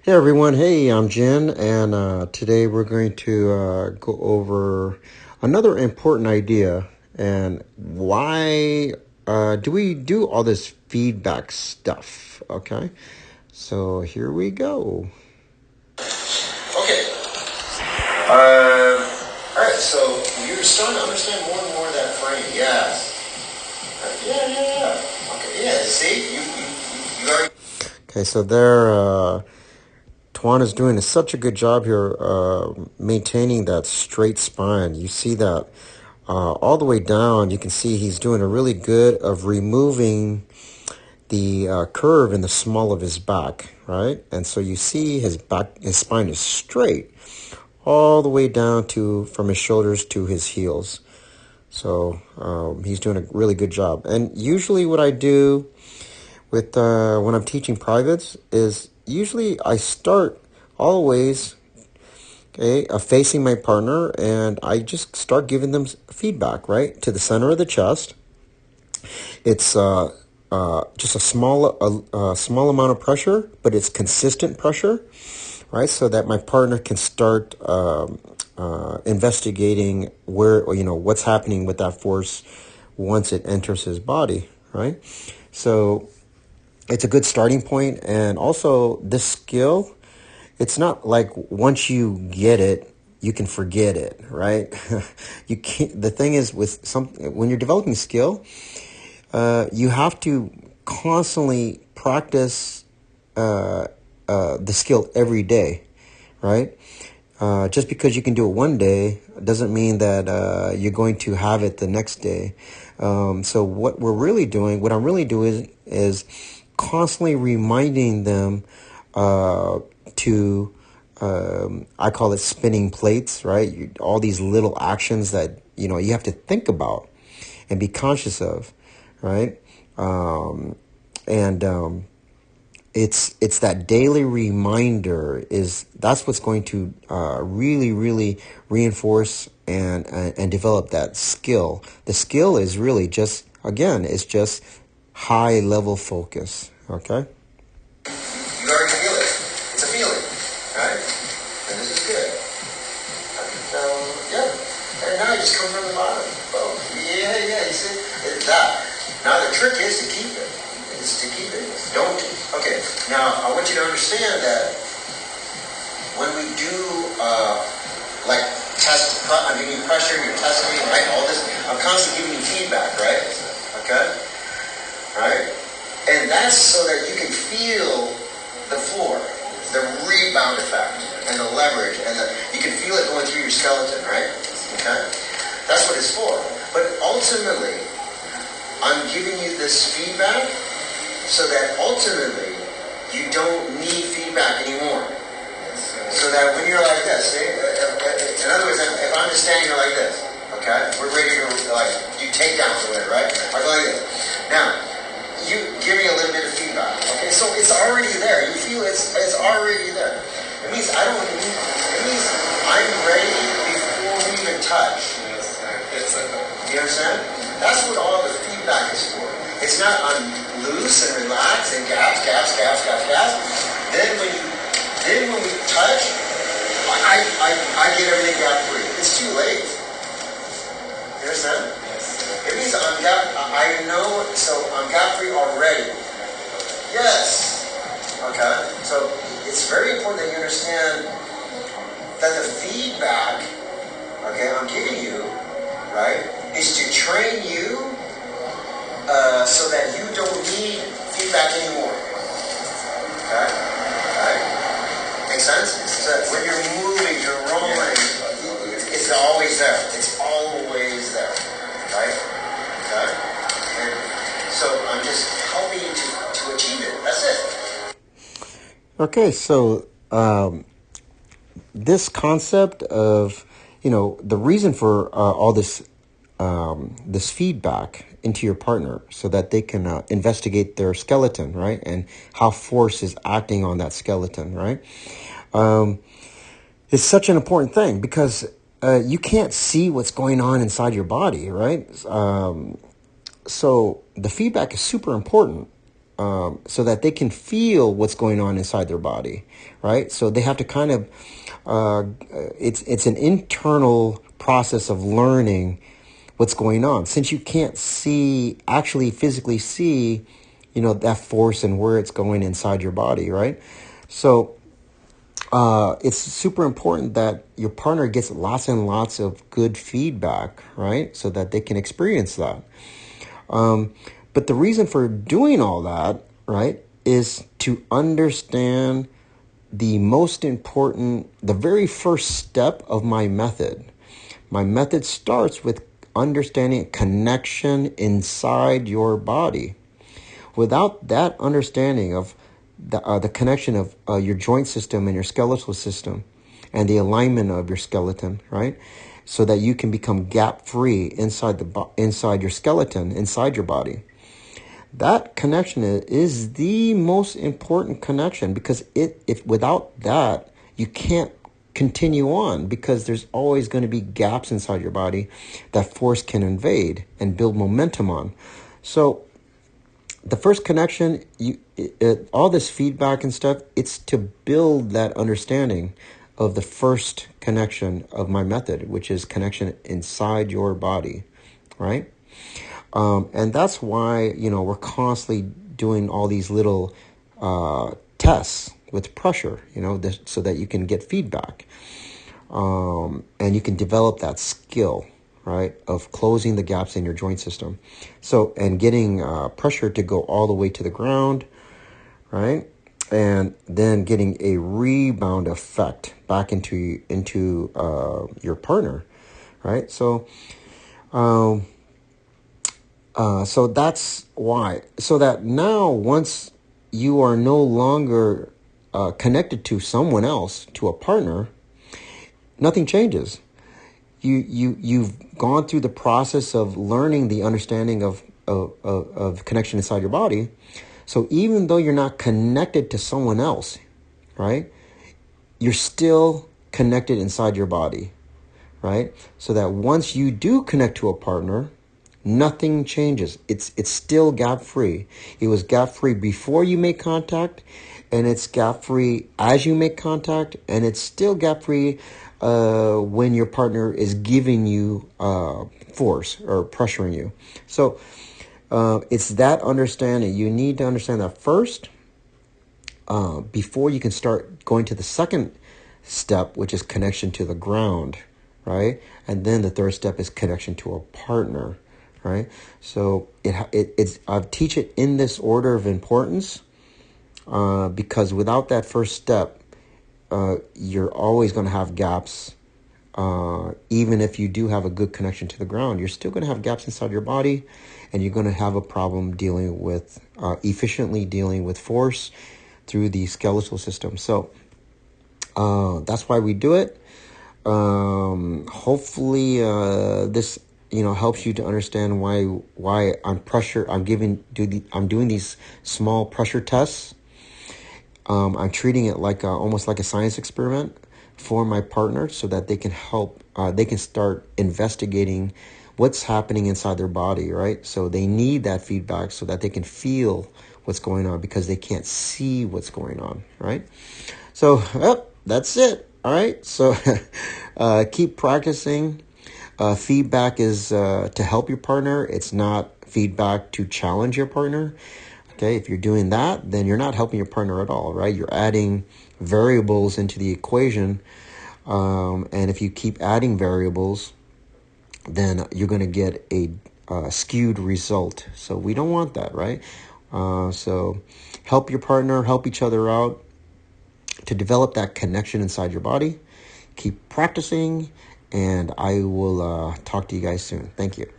Hey everyone, hey, I'm Jen, and today we're going to go over another important idea and why do we do all this feedback stuff, okay? So here we go. Okay. All right, so you're starting to understand more and more of that frame. Yes. Yeah. Okay, yeah, see? You already... Okay, so there... Tuan is doing such a good job here maintaining that straight spine. You see that all the way down. You can see he's doing a really good of removing the curve in the small of his back, right? And so you see his spine is straight all the way down to from his shoulders to his heels. So he's doing a really good job. And usually what I do with when I'm teaching privates is usually I start always facing my partner, and I just start giving them feedback right to the center of the chest. It's just a small amount of pressure, but it's consistent pressure, right? So that my partner can start investigating what's happening with that force once it enters his body, right? So it's a good starting point. And also this skill, it's not like once you get it, you can forget it, right? You can't. The thing is with when you're developing skill, you have to constantly practice the skill every day, right? Just because you can do it one day doesn't mean that you're going to have it the next day. So what I'm really doing is constantly reminding them to, I call it spinning plates, right? All these little actions that, you have to think about and be conscious of, right? And it's that daily reminder that's what's going to really reinforce and develop that skill. The skill is really just, again, it's just high level focus. Okay. You already feel it. It's a feeling, right? And this is good. Yeah. And now you just come from the bottom. Oh, yeah. You see, it's that. Now the trick is to keep it. Don't. Okay. Now I want you to understand that when we do like test, I'm giving you pressure, you're testing, right? All this, I'm constantly giving you feedback, right? Okay. All right. And that's so that you can feel the floor, the rebound effect, and the leverage, and you can feel it going through your skeleton, right? Okay? That's what it's for. But ultimately, I'm giving you this feedback so that ultimately you don't need feedback anymore. So that when you're like this, see? In other words, if I'm just standing here like this, okay? We're ready to do takedowns or whatever, right? I go like this. Now, you give me a little bit of feedback. Okay, so it's already there. You feel it's already there. It means I'm ready before we even touch. You understand? That's what all the feedback is for. It's not I'm loose and relaxed and gaps. Then when we touch, I get everything gap free. It's too late. You understand? It means I know, so I'm gap free already. Yes. Okay. So it's very important that you understand that the feedback, okay, I'm giving you, right, is to train you so that you don't need feedback anymore. Okay? Right? Make sense? So that when you're moving, you're rolling, it's always there. It's always there. Right? Okay? And so I'm just helping you to achieve it. That's it. Okay, so this concept of, the reason for all this this feedback into your partner so that they can investigate their skeleton, right? And how force is acting on that skeleton, right? It's such an important thing because you can't see what's going on inside your body, right? So the feedback is super important so that they can feel what's going on inside their body, right? So they have to kind of, it's an internal process of learning what's going on. Since you can't actually physically see, that force and where it's going inside your body, right? So it's super important that your partner gets lots and lots of good feedback, right? So that they can experience that. But the reason for doing all that, right, is to understand the very first step of my method. My method starts with understanding connection inside your body. Without that understanding of the connection of your joint system and your skeletal system and the alignment of your skeleton, right? So that you can become gap-free inside your skeleton, inside your body. That connection is the most important connection, because if without that, you can't continue on, because there's always going to be gaps inside your body that force can invade and build momentum on. So the first connection, all this feedback and stuff, it's to build that understanding of the first connection of my method, which is connection inside your body, right? And that's why, we're constantly doing all these little tests with pressure, so that you can get feedback. And you can develop that skill, right, of closing the gaps in your joint system. So, and getting pressure to go all the way to the ground, right? And then getting a rebound effect back into your partner, right? So, so that's why. So that now, once you are no longer connected to someone else, to a partner, nothing changes. You've gone through the process of learning the understanding of connection inside your body. So even though you're not connected to someone else, right, you're still connected inside your body, right? So that once you do connect to a partner, nothing changes. It's still gap-free. It was gap-free before you make contact, and it's gap-free as you make contact, and it's still gap-free when your partner is giving you force or pressuring you. So it's that understanding. You need to understand that first before you can start going to the second step, which is connection to the ground, right? And then the third step is connection to a partner, right? So I teach it in this order of importance because without that first step, you're always going to have gaps. Even if you do have a good connection to the ground, you're still going to have gaps inside your body, and you're going to have a problem efficiently dealing with force through the skeletal system. So that's why we do it. Hopefully this helps you to understand why I'm doing these small pressure tests. I'm treating it like almost like a science experiment for my partner, so that they can help. They can start investigating what's happening inside their body, right? So they need that feedback so that they can feel what's going on, because they can't see what's going on, right? So that's it. All right. So keep practicing. Feedback is to help your partner. It's not feedback to challenge your partner. Okay, if you're doing that, then you're not helping your partner at all, right? You're adding variables into the equation. And if you keep adding variables, then you're going to get a skewed result. So we don't want that, right? So help your partner, help each other out to develop that connection inside your body. Keep practicing, and I will talk to you guys soon. Thank you.